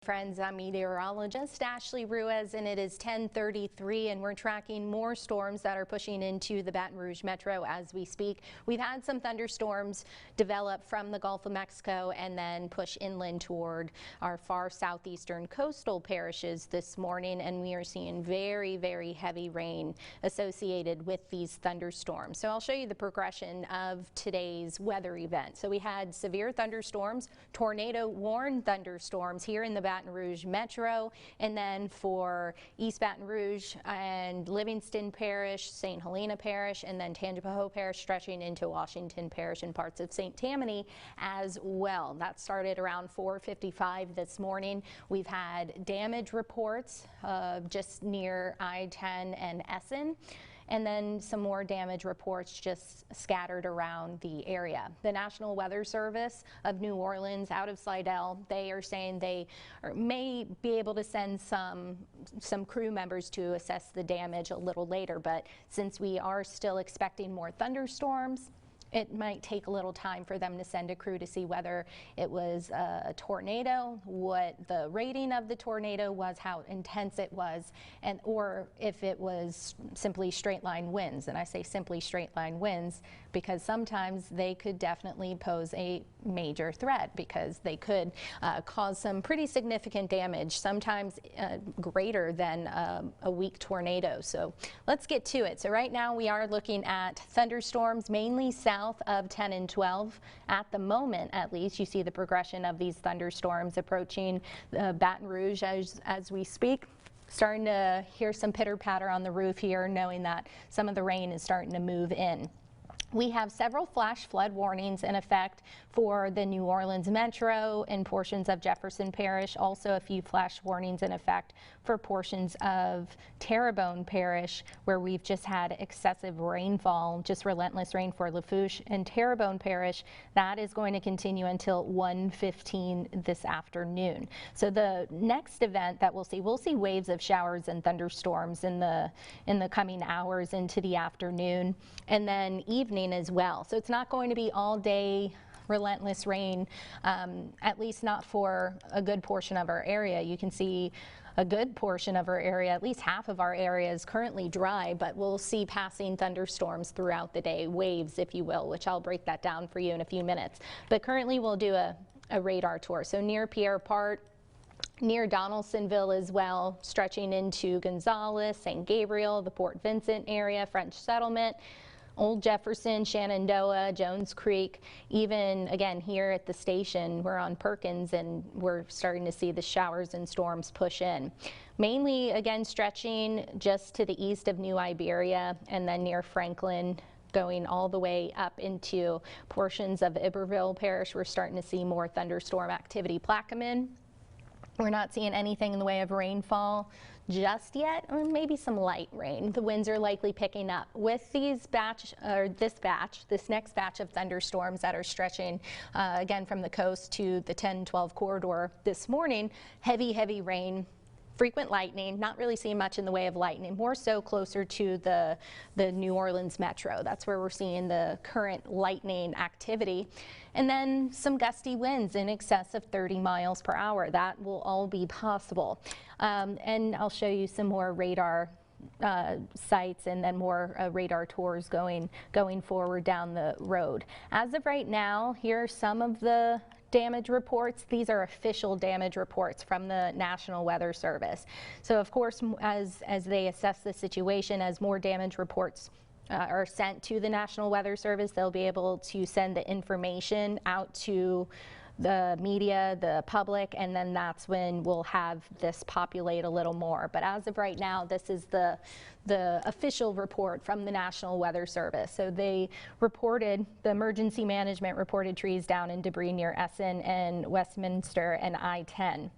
Friends, I'm meteorologist Ashley Ruiz, and it is 10:33, and we're tracking more storms that are pushing into the Baton Rouge metro as we speak. We've had some thunderstorms develop from the Gulf of Mexico and then push inland toward our far southeastern coastal parishes this morning, and we are seeing very, very heavy rain associated with these thunderstorms. So I'll show you the progression of today's weather event. So we had severe thunderstorms, tornado-warned thunderstorms here in the Baton Rouge metro, and then for East Baton Rouge and Livingston Parish, St. Helena Parish, and then Tangipahoa Parish stretching into Washington Parish and parts of St. Tammany as well. That started around 4:55 this morning. We've had damage reports just near I-10 and Essen, and then some more damage reports just scattered around the area. The National Weather Service of New Orleans out of Slidell, they are saying they may be able to send some crew members to assess the damage a little later, but since we are still expecting more thunderstorms, it might take a little time for them to send a crew to see whether it was a tornado, what the rating of the tornado was, how intense it was, or if it was simply straight line winds. And I say simply straight line winds because sometimes they could definitely pose a major threat because they could cause some pretty significant damage, sometimes greater than a weak tornado. So let's get to it. So right now we are looking at thunderstorms mainly south of 10 and 12. At the moment, at least, you see the progression of these thunderstorms approaching Baton Rouge as we speak. Starting to hear some pitter-patter on the roof here, knowing that some of the rain is starting to move in. We have several flash flood warnings in effect for the New Orleans metro and portions of Jefferson Parish. Also a few flash warnings in effect for portions of Terrebonne Parish, where we've just had excessive rainfall, just relentless rain for Lafourche and Terrebonne Parish. That is going to continue until 1:15 this afternoon. So the next event that we'll see waves of showers and thunderstorms in the coming hours into the afternoon, and then evening as well. So it's not going to be all day relentless rain, at least not for a good portion of our area. You can see a good portion of our area, at least half of our area, is currently dry, but we'll see passing thunderstorms throughout the day, waves if you will, which I'll break that down for you in a few minutes. But currently we'll do a radar tour. So near Pierre Part, near Donaldsonville as well, stretching into Gonzales, St. Gabriel, the Port Vincent area, French Settlement, Old Jefferson, Shenandoah, Jones Creek, even again here at the station, we're on Perkins and we're starting to see the showers and storms push in. Mainly again stretching just to the east of New Iberia and then near Franklin, going all the way up into portions of Iberville Parish. We're starting to see more thunderstorm activity. Plaquemine, we're not seeing anything in the way of rainfall just yet, or maybe some light rain. The winds are likely picking up with these this next batch of thunderstorms that are stretching again from the coast to the 10-12 corridor this morning. Heavy rain, frequent lightning, not really seeing much in the way of lightning, more so closer to the New Orleans metro. That's where we're seeing the current lightning activity. And then some gusty winds in excess of 30 miles per hour. That will all be possible. And I'll show you some more radar sites and then more radar tours going forward down the road. As of right now, here are some of the damage reports. These are official damage reports from the National Weather Service. So of course, as they assess the situation, as more damage reports are sent to the National Weather Service, they'll be able to send the information out to the media, the public, and then that's when we'll have this populate a little more. But as of right now, this is the official report from the National Weather Service. So they reported, the emergency management reported trees down and debris near Essen and Westminster and I-10.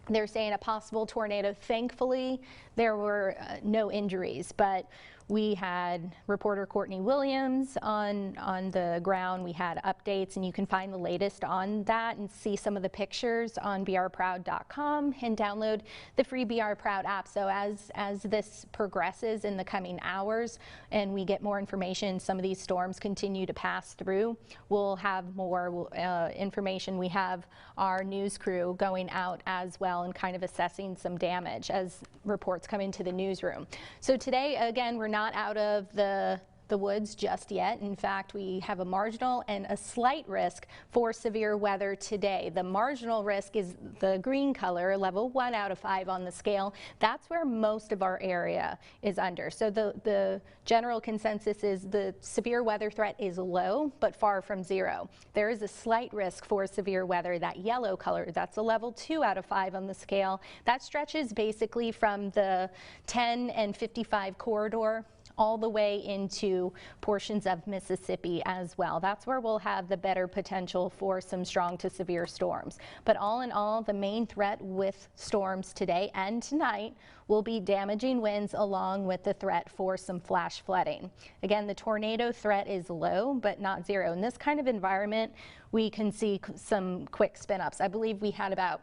They're saying a possible tornado. Thankfully, there were no injuries, but We had reporter Courtney Williams on the ground. We had updates, and you can find the latest on that and see some of the pictures on brproud.com and download the free BR Proud app. So as this progresses in the coming hours and we get more information, some of these storms continue to pass through, we'll have more information. We have our news crew going out as well and kind of assessing some damage as reports come into the newsroom. So today, again, we're not out of the woods just yet. In fact, we have a marginal and a slight risk for severe weather today. The marginal risk is the green color, level 1 out of 5 on the scale. That's where most of our area is under. So the general consensus is the severe weather threat is low, but far from zero. There is a slight risk for severe weather, that yellow color. That's a level 2 out of 5 on the scale. That stretches basically from the 10 and 55 corridor all the way into portions of Mississippi as well. That's where we'll have the better potential for some strong to severe storms. But all in all, the main threat with storms today and tonight will be damaging winds along with the threat for some flash flooding. Again, the tornado threat is low, but not zero. In this kind of environment, we can see some quick spin ups. I believe we had about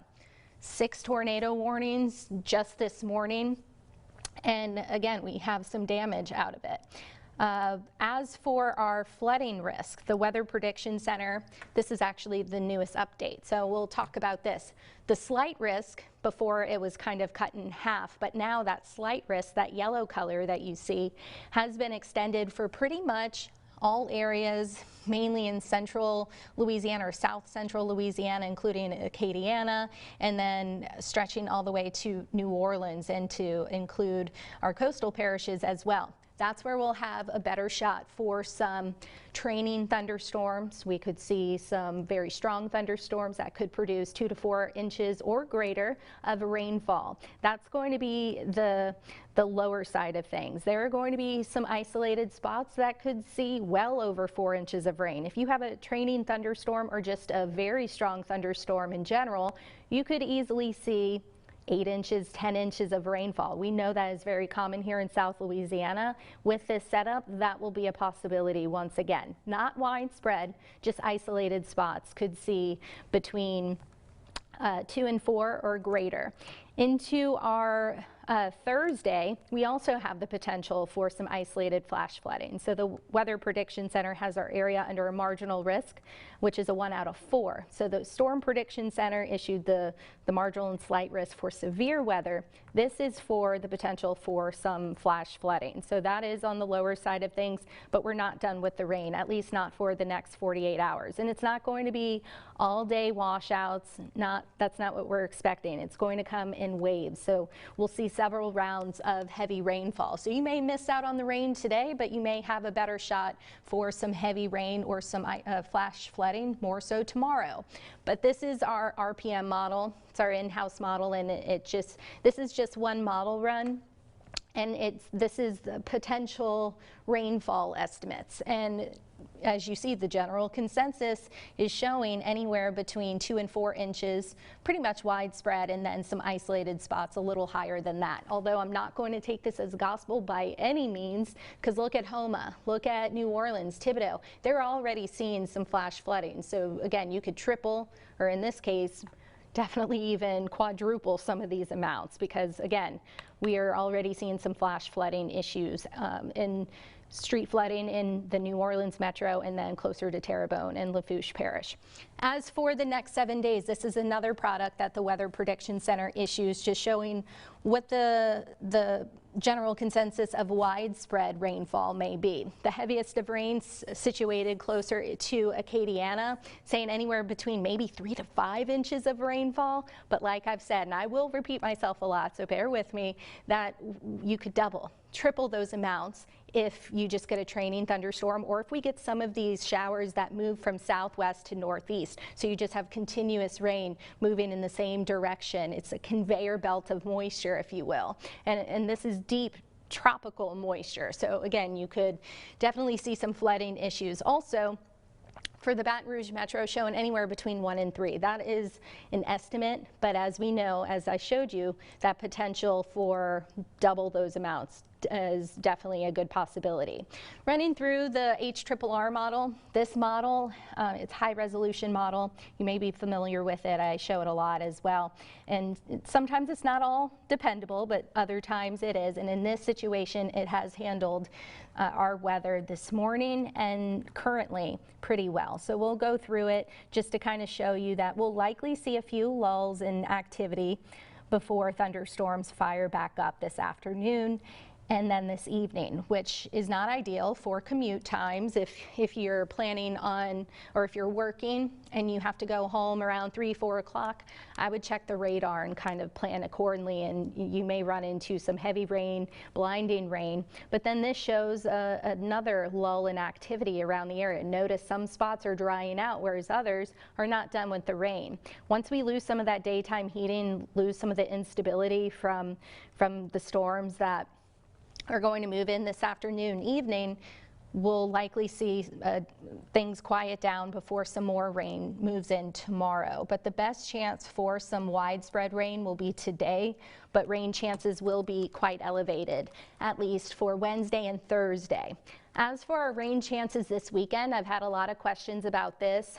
6 tornado warnings just this morning. And again, we have some damage out of it. As for our flooding risk, the Weather Prediction Center, this is actually the newest update. So we'll talk about this. The slight risk, before it was kind of cut in half, but now that slight risk, that yellow color that you see, has been extended for pretty much all areas, mainly in central Louisiana or south central Louisiana, including Acadiana, and then stretching all the way to New Orleans and to include our coastal parishes as well. That's where we'll have a better shot for some training thunderstorms. We could see some very strong thunderstorms that could produce 2 to 4 inches or greater of rainfall. That's going to be the lower side of things. There are going to be some isolated spots that could see well over 4 inches of rain. If you have a training thunderstorm or just a very strong thunderstorm in general, you could easily see 8 inches, 10 inches of rainfall. We know that is very common here in South Louisiana. With this setup, that will be a possibility once again. Not widespread, just isolated spots could see between 2 and 4 or greater. Into our Thursday, we also have the potential for some isolated flash flooding. So the Weather Prediction Center has our area under a marginal risk, which is a 1 out of 4. So the Storm Prediction Center issued the marginal and slight risk for severe weather. This is for the potential for some flash flooding. So that is on the lower side of things, but we're not done with the rain, at least not for the next 48 hours. And it's not going to be all day washouts. That's not what we're expecting. It's going to come in waves. So we'll see several rounds of heavy rainfall. So you may miss out on the rain today, but you may have a better shot for some heavy rain or some flash flooding more so tomorrow. But this is our RPM model. It's our in-house model, and this is just one model run. And this is the potential rainfall estimates. And as you see, the general consensus is showing anywhere between 2 and 4 inches, pretty much widespread, and then some isolated spots a little higher than that. Although I'm not going to take this as gospel by any means, because look at Houma, look at New Orleans, Thibodaux. They're already seeing some flash flooding. So again, you could triple, or in this case, definitely even quadruple some of these amounts, because again, we are already seeing some flash flooding issues in street flooding in the New Orleans metro and then closer to Terrebonne and Lafourche Parish. As for the next 7 days, this is another product that the Weather Prediction Center issues, just showing what the general consensus of widespread rainfall may be. The heaviest of rains situated closer to Acadiana, saying anywhere between maybe 3 to 5 inches of rainfall. But like I've said, and I will repeat myself a lot, so bear with me, that you could double, triple those amounts if you just get a training thunderstorm, or if we get some of these showers that move from southwest to northeast. So you just have continuous rain moving in the same direction. It's a conveyor belt of moisture, if you will. And this is deep tropical moisture. So again, you could definitely see some flooding issues. Also, for the Baton Rouge Metro, showing anywhere between 1 and 3. That is an estimate, but as we know, as I showed you, that potential for double those amounts, is definitely a good possibility. Running through the HRRR model, this model, it's high resolution model. You may be familiar with it. I show it a lot as well. And sometimes it's not all dependable, but other times it is. And in this situation, it has handled our weather this morning and currently pretty well. So we'll go through it just to kind of show you that we'll likely see a few lulls in activity before thunderstorms fire back up this afternoon and then this evening, which is not ideal for commute times. If you're planning on, or if you're working and you have to go home around 3, 4 o'clock, I would check the radar and kind of plan accordingly, and you may run into some heavy rain, blinding rain. But then this shows another lull in activity around the area. Notice some spots are drying out, whereas others are not done with the rain. Once we lose some of that daytime heating, lose some of the instability from the storms that are going to move in this afternoon, evening, we'll likely see things quiet down before some more rain moves in tomorrow. But the best chance for some widespread rain will be today, but rain chances will be quite elevated, at least for Wednesday and Thursday. As for our rain chances this weekend, I've had a lot of questions about this.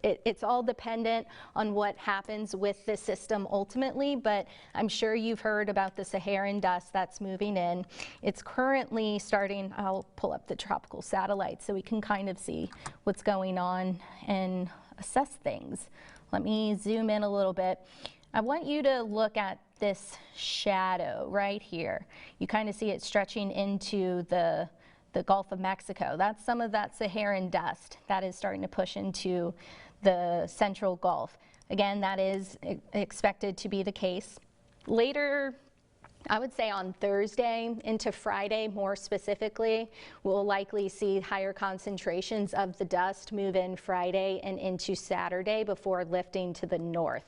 It's all dependent on what happens with the system ultimately, but I'm sure you've heard about the Saharan dust that's moving in. It's currently starting, I'll pull up the tropical satellite so we can kind of see what's going on and assess things. Let me zoom in a little bit. I want you to look at this shadow right here. You kind of see it stretching into the Gulf of Mexico. That's some of that Saharan dust that is starting to push into the central Gulf. Again, that is expected to be the case. Later, I would say on Thursday into Friday more specifically, we'll likely see higher concentrations of the dust move in Friday and into Saturday before lifting to the north.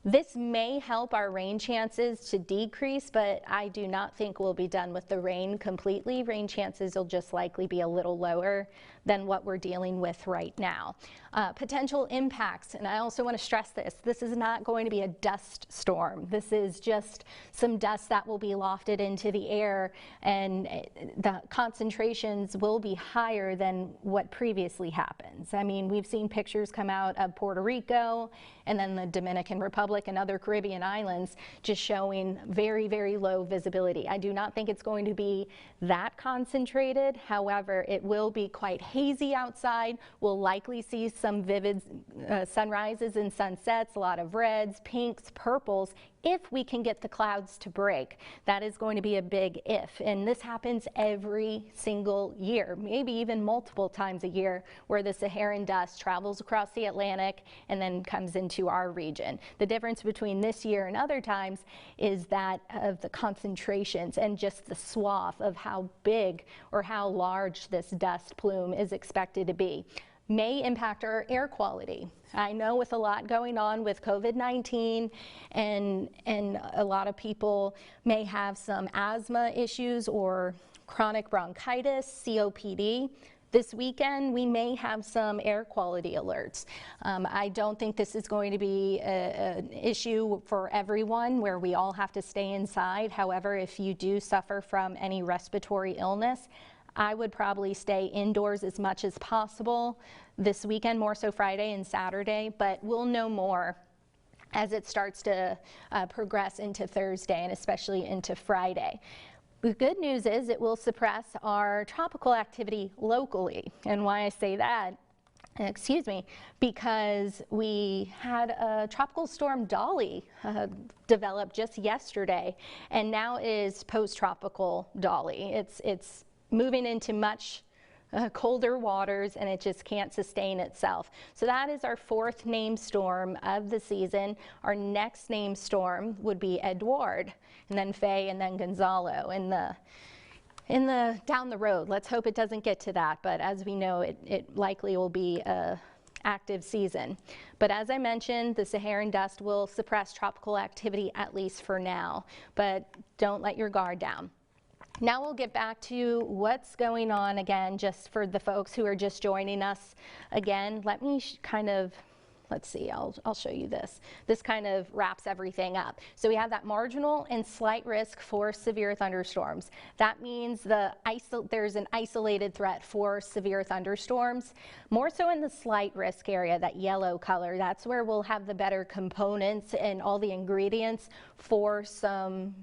This may help our rain chances to decrease, but I do not think we'll be done with the rain completely. Rain chances will just likely be a little lower than what we're dealing with right now. Potential impacts, and I also want to stress this is not going to be a dust storm. This is just some dust that will be lofted into the air, and the concentrations will be higher than what previously happens. I mean, we've seen pictures come out of Puerto Rico and then the Dominican Republic and other Caribbean islands just showing very, very low visibility. I do not think it's going to be that concentrated. However, it will be quite hazy outside. We'll likely see some vivid sunrises and sunsets, a lot of reds, pinks, purples, if we can get the clouds to break. That is going to be a big if, and this happens every single year, maybe even multiple times a year, where the Saharan dust travels across the Atlantic and then comes into our region. The difference between this year and other times is that of the concentrations and just the swath of how big or how large this dust plume is expected to be. May impact our air quality. I know with a lot going on with COVID-19 and a lot of people may have some asthma issues or chronic bronchitis, COPD. This weekend, we may have some air quality alerts. I don't think this is going to be an issue for everyone where we all have to stay inside. However, if you do suffer from any respiratory illness, I would probably stay indoors as much as possible this weekend, more so Friday and Saturday, but we'll know more as it starts to progress into Thursday and especially into Friday. The good news is it will suppress our tropical activity locally. And why I say that, excuse me, because we had a tropical storm Dolly develop just yesterday, and now is post-tropical Dolly. It's moving into much colder waters, and it just can't sustain itself. So that is our fourth named storm of the season. Our next named storm would be Edouard, and then Faye, and then Gonzalo in the down the road. Let's hope it doesn't get to that, but as we know, it likely will be a active season. But as I mentioned, the Saharan dust will suppress tropical activity, at least for now, but don't let your guard down. Now we'll get back to what's going on again, just for the folks who are just joining us again. Let me kind of let's see, I'll show you this. This kind of wraps everything up. So we have that marginal and slight risk for severe thunderstorms. That means there's an isolated threat for severe thunderstorms. More so in the slight risk area, that yellow color, that's where we'll have the better components and all the ingredients for some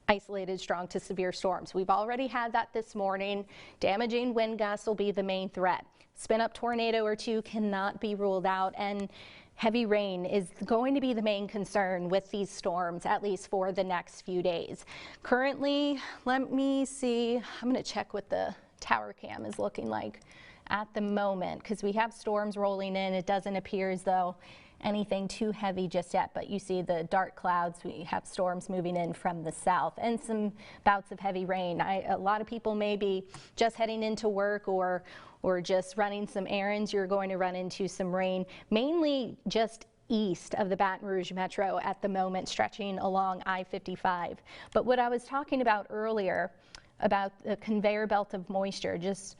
isolated strong to severe storms. We've already had that this morning. Damaging wind gusts will be the main threat. Spin up tornado or two cannot be ruled out, and heavy rain is going to be the main concern with these storms, at least for the next few days. Currently, let me see, I'm going to check what the tower cam is looking like at the moment, because we have storms rolling in. It doesn't appear as though anything too heavy just yet, but you see the dark clouds. We have storms moving in from the south and some bouts of heavy rain. A lot of people may be just heading into work or just running some errands. You're going to run into some rain, mainly just east of the Baton Rouge Metro at the moment, stretching along I-55. But what I was talking about earlier about the conveyor belt of moisture, just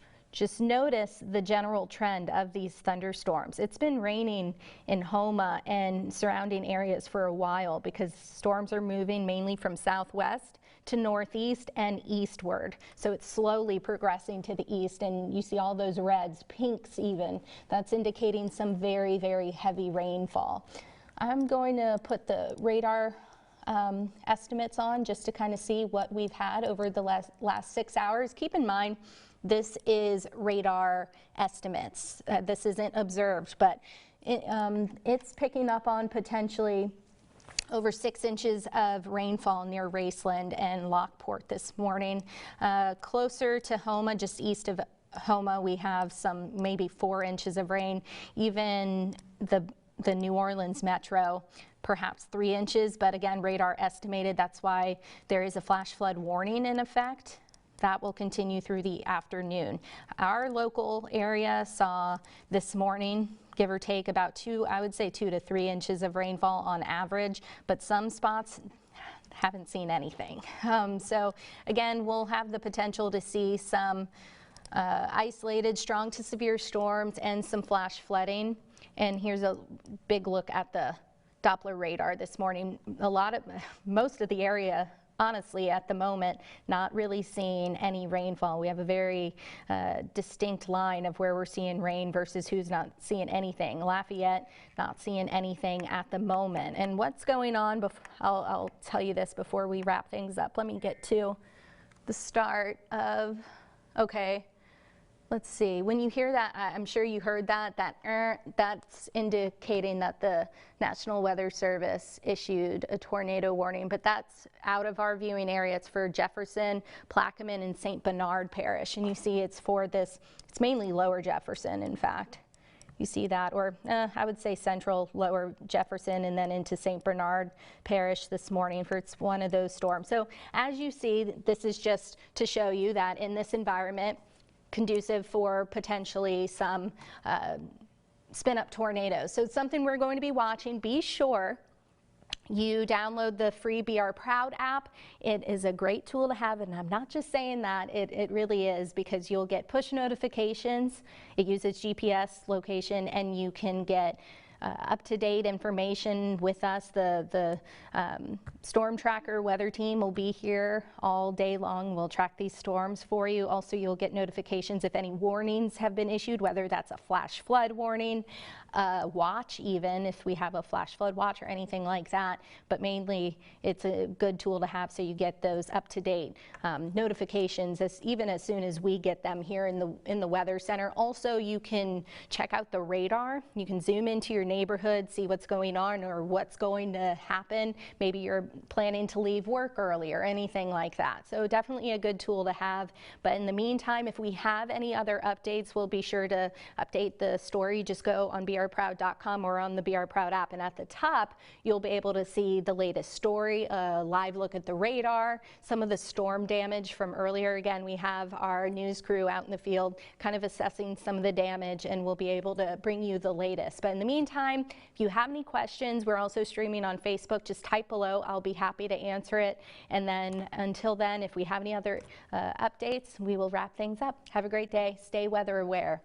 notice the general trend of these thunderstorms. It's been raining in Houma and surrounding areas for a while because storms are moving mainly from southwest to northeast and eastward. So it's slowly progressing to the east, and you see all those reds, pinks even. That's indicating some very, very heavy rainfall. I'm going to put the radar estimates on just to kind of see what we've had over the last 6 hours. Keep in mind, this is radar estimates. This isn't observed, but it's picking up on potentially over 6 inches of rainfall near Raceland and Lockport this morning. Closer to Houma, just east of Houma, we have some maybe 4 inches of rain. Even the New Orleans metro, perhaps 3 inches, but again, radar estimated. That's why there is a flash flood warning in effect. That will continue through the afternoon. Our local area saw this morning, give or take, about I would say 2 to 3 inches of rainfall on average, but some spots haven't seen anything. So again, we'll have the potential to see some isolated strong to severe storms and some flash flooding. And here's a big look at the Doppler radar this morning. Most of the area, honestly, at the moment, not really seeing any rainfall. We have a very distinct line of where we're seeing rain versus who's not seeing anything. Lafayette, not seeing anything at the moment. And what's going on, I'll tell you this before we wrap things up. Let me get to the start of, okay. Let's see, when you hear that, I'm sure you heard that's indicating that the National Weather Service issued a tornado warning, but that's out of our viewing area. It's for Jefferson, Plaquemine, and St. Bernard Parish. And you see it's for this, it's mainly Lower Jefferson, in fact. You see that, or I would say central, Lower Jefferson, and then into St. Bernard Parish this morning for it's one of those storms. So as you see, this is just to show you that in this environment, conducive for potentially some spin-up tornadoes. So it's something we're going to be watching. Be sure you download the free BR Proud app. It is a great tool to have, and I'm not just saying that, it really is, because you'll get push notifications. It uses GPS location, and you can get up-to-date information with us. The storm tracker weather team will be here all day long. We'll track these storms for you. Also, you'll get notifications if any warnings have been issued, whether that's a flash flood warning, watch, even if we have a flash flood watch or anything like that. But mainly, it's a good tool to have, so you get those up-to-date notifications even as soon as we get them here in the Weather Center. Also, you can check out the radar. You can zoom into your neighborhood, see what's going on or what's going to happen. Maybe you're planning to leave work early or anything like that. So definitely a good tool to have. But in the meantime, if we have any other updates, we'll be sure to update the story. Just go on brproud.com or on the BR Proud app, and at the top you'll be able to see the latest story, a live look at the radar, some of the storm damage from earlier. Again, we have our news crew out in the field kind of assessing some of the damage, and we'll be able to bring you the latest. But in the meantime, if you have any questions, we're also streaming on Facebook. Just type below. I'll be happy to answer it. And then until then, if we have any other updates, we will wrap things up. Have a great day. Stay weather aware.